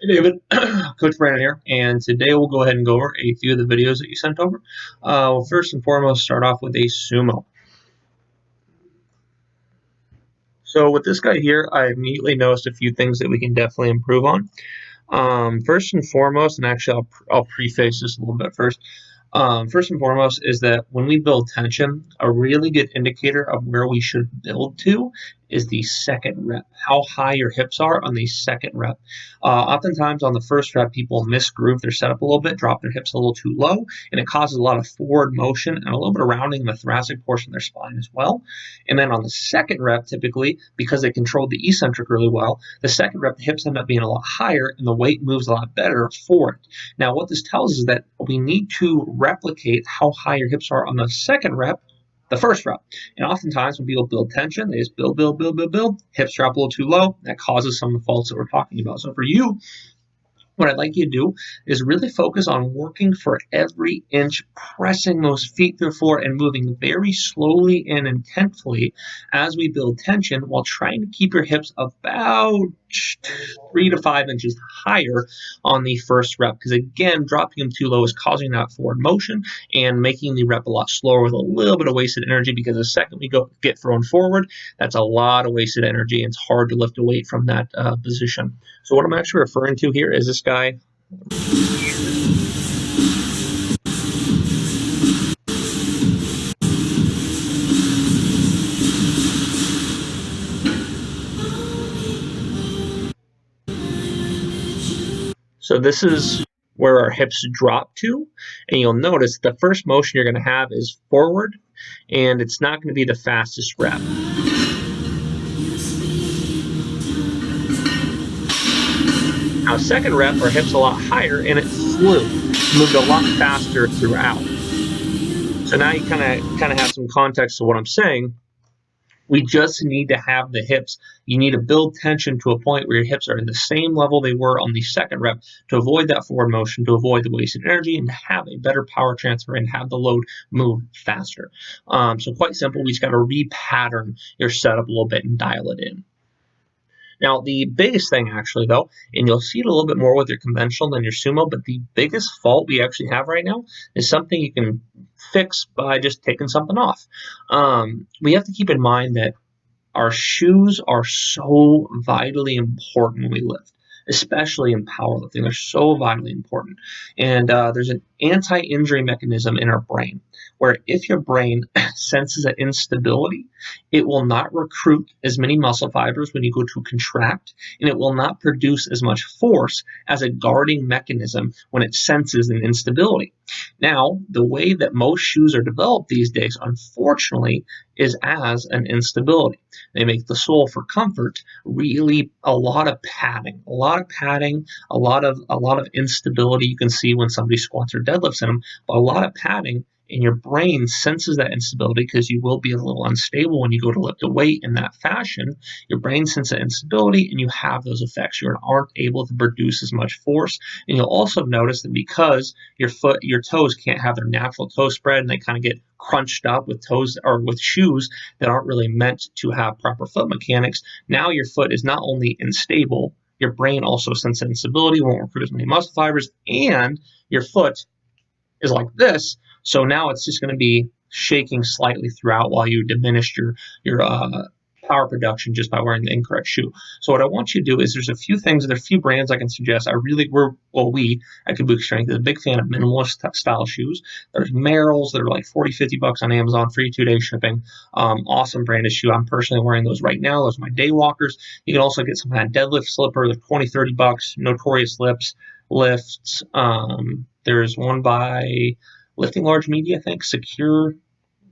Hey David, Coach Brandon here, and today we'll go ahead and go over a few of the videos that you sent over. We'll first and foremost start off with a sumo. So with this guy here, I immediately noticed a few things that we can definitely improve on. First and foremost, and actually I'll preface this a little bit first. First and foremost is that when we build tension, a really good indicator of where we should build to is the second rep, how high your hips are on the second rep. Oftentimes on the first rep, people misgroove their setup a little bit, drop their hips a little too low, and it causes a lot of forward motion and a little bit of rounding in the thoracic portion of their spine as well. And then on the second rep, typically, because they controlled the eccentric really well, the second rep, the hips end up being a lot higher and the weight moves a lot better forward. Now, what this tells us is that we need to replicate how high your hips are on the second rep, the first rep. And oftentimes when people build tension, they just build, hips drop a little too low. That causes some of the faults that we're talking about. So for you, what I'd like you to do is really focus on working for every inch, pressing those feet through the floor and moving very slowly and intently as we build tension while trying to keep your hips about 3 to 5 inches higher on the first rep. Because again, dropping them too low is causing that forward motion and making the rep a lot slower with a little bit of wasted energy, because the second we get thrown forward, that's a lot of wasted energy and it's hard to lift a weight from that position. So what I'm actually referring to here is this guy. So this is where our hips drop to, and you'll notice the first motion you're going to have is forward, and it's not going to be the fastest rep. Now, second rep, our hips a lot higher, and it flew, moved a lot faster throughout. So now you kind of have some context to what I'm saying. We just need to have the hips. You need to build tension to a point where your hips are in the same level they were on the second rep to avoid that forward motion, to avoid the wasted energy, and to have a better power transfer and have the load move faster. So quite simple. We just got to repattern your setup a little bit and dial it in. Now, the biggest thing actually, though, and you'll see it a little bit more with your conventional than your sumo, but the biggest fault we actually have right now is something you can fix by just taking something off. We have to keep in mind that our shoes are so vitally important when we lift, especially in powerlifting. They're so vitally important. And there's an anti-injury mechanism in our brain where if your brain senses an instability, it will not recruit as many muscle fibers when you go to contract, and it will not produce as much force as a guarding mechanism when it senses an instability. Now, the way that most shoes are developed these days, unfortunately, is as an instability. They make the sole for comfort really a lot of padding, a lot of instability you can see when somebody squats or deadlifts in them, but a lot of padding, and your brain senses that instability because you will be a little unstable when you go to lift a weight in that fashion. Your brain senses that instability and you have those effects. You aren't able to produce as much force. And you'll also notice that because your toes can't have their natural toe spread and they kind of get crunched up with toes or with shoes that aren't really meant to have proper foot mechanics, now your foot is not only unstable, your brain also senses instability, won't recruit as many muscle fibers, and your foot is like this. So now it's just going to be shaking slightly throughout while you diminish your power production just by wearing the incorrect shoe. So what I want you to do is there's a few brands I can suggest. We at Kabuki Strength is a big fan of minimalist style shoes. There's Merrells that are like 40, 50 bucks on Amazon, free 2-day shipping. Awesome branded shoe. I'm personally wearing those right now. Those are my day walkers. You can also get some kind of deadlift slipper. They're 20, 30 bucks. Notorious lifts. There's one by Lifting Large Media, I think, Secure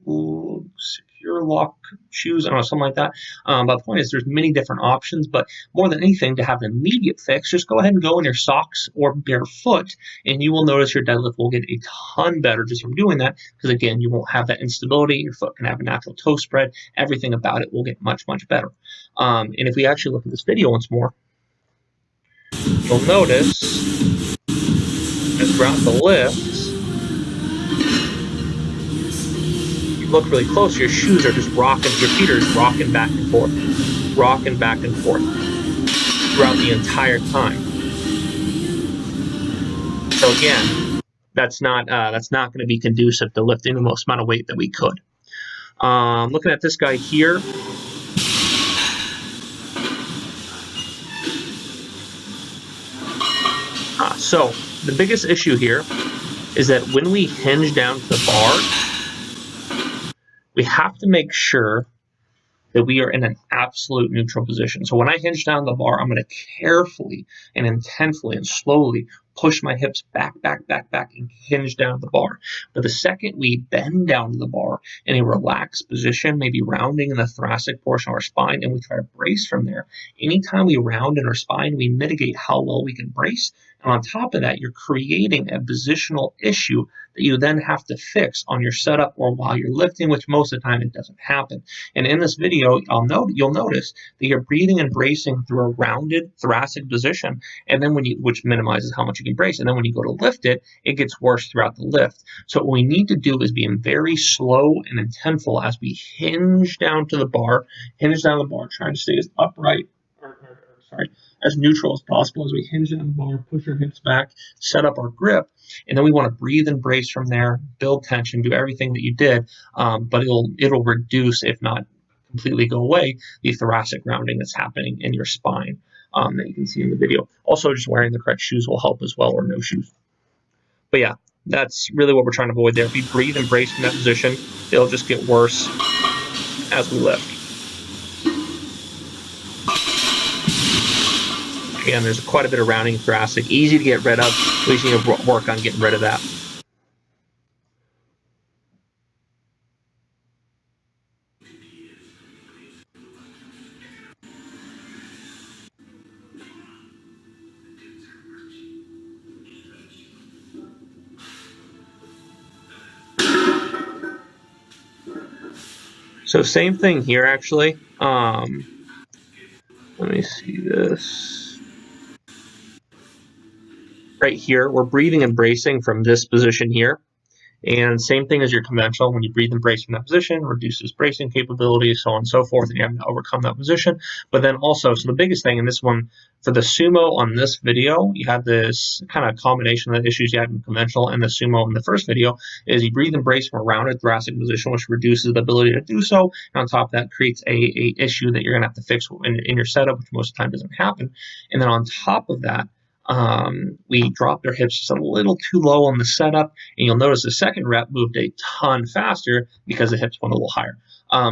Lock shoes, I don't know, something like that. But the point is there's many different options, but more than anything, to have an immediate fix, just go ahead and go in your socks or barefoot, and you will notice your deadlift will get a ton better just from doing that, because again, you won't have that instability, your foot can have a natural toe spread, everything about it will get much, much better. And if we actually look at this video once more, you'll notice that throughout the lift, look really close, your shoes are just rocking, your feet are just rocking back and forth throughout the entire time. So again, that's not going to be conducive to lifting the most amount of weight that we could. Looking at this guy here. So the biggest issue here is that when we hinge down to the bar, we have to make sure that we are in an absolute neutral position. So when I hinge down the bar, I'm going to carefully and intensely and slowly push my hips back, and hinge down the bar. But the second we bend down to the bar in a relaxed position, maybe rounding in the thoracic portion of our spine, and we try to brace from there, anytime we round in our spine, we mitigate how well we can brace. And on top of that, you're creating a positional issue that you then have to fix on your setup or while you're lifting, which most of the time it doesn't happen. And in this video, you'll notice that you're breathing and bracing through a rounded thoracic position, and then which minimizes how much you can brace. And then when you go to lift it, it gets worse throughout the lift. So what we need to do is be very slow and intentful as we hinge down to the bar, trying to stay as upright, as neutral as possible as we hinge down the bar, push our hips back, set up our grip, and then we want to breathe and brace from there, build tension, do everything that you did, but it'll reduce, if not completely go away, the thoracic rounding that's happening in your spine that you can see in the video. Also, just wearing the correct shoes will help as well, or no shoes. But yeah, that's really what we're trying to avoid there. If you breathe and brace from that position, it'll just get worse as we lift. Again, there's quite a bit of rounding thoracic, easy to get rid of. We just need to work on getting rid of that. So same thing here, actually. Let me see this. Right here, we're breathing and bracing from this position here. And same thing as your conventional, when you breathe and brace from that position, reduces bracing capability, so on and so forth, and you have to overcome that position. But then also, so the biggest thing in this one, for the sumo on this video, you had this kind of combination of the issues you had in conventional and the sumo in the first video, is you breathe and brace from a rounded thoracic position, which reduces the ability to do so. And on top of that, creates a issue that you're going to have to fix in your setup, which most of the time doesn't happen. And then on top of that, we dropped our hips just a little too low on the setup, and you'll notice the second rep moved a ton faster because the hips went a little higher.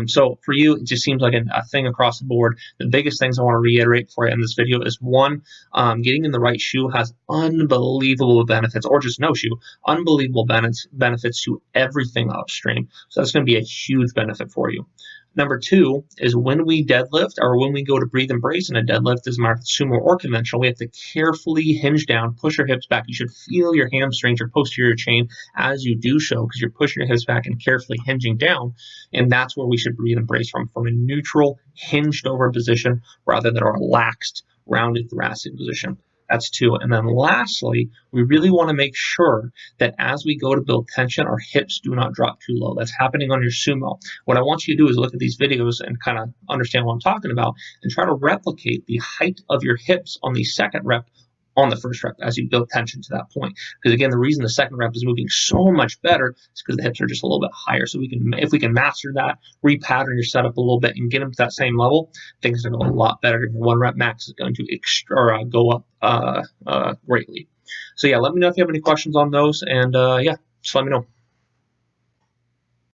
So for you, it just seems like a thing across the board. The biggest things I want to reiterate for you in this video is, one, getting in the right shoe has unbelievable benefits, or just no shoe, unbelievable benefits to everything upstream. So that's going to be a huge benefit for you. Number two is, when we deadlift, or when we go to breathe and brace in a deadlift, as matter of sumo or conventional, we have to carefully hinge down, push our hips back. You should feel your hamstrings or posterior chain as you do so, because you're pushing your hips back and carefully hinging down. And that's where we should breathe and brace from a neutral, hinged over position rather than a relaxed, rounded thoracic position. That's two. And then lastly, we really want to make sure that as we go to build tension, our hips do not drop too low. That's happening on your sumo. What I want you to do is look at these videos and kind of understand what I'm talking about, and try to replicate the height of your hips on the second rep on the first rep as you build tension to that point. Because again, the reason the second rep is moving so much better is because the hips are just a little bit higher. So if we can master that, repattern your setup a little bit and get them to that same level, things are going to go a lot better. Your one rep max is going to go up greatly. So yeah, let me know if you have any questions on those, and yeah, just let me know.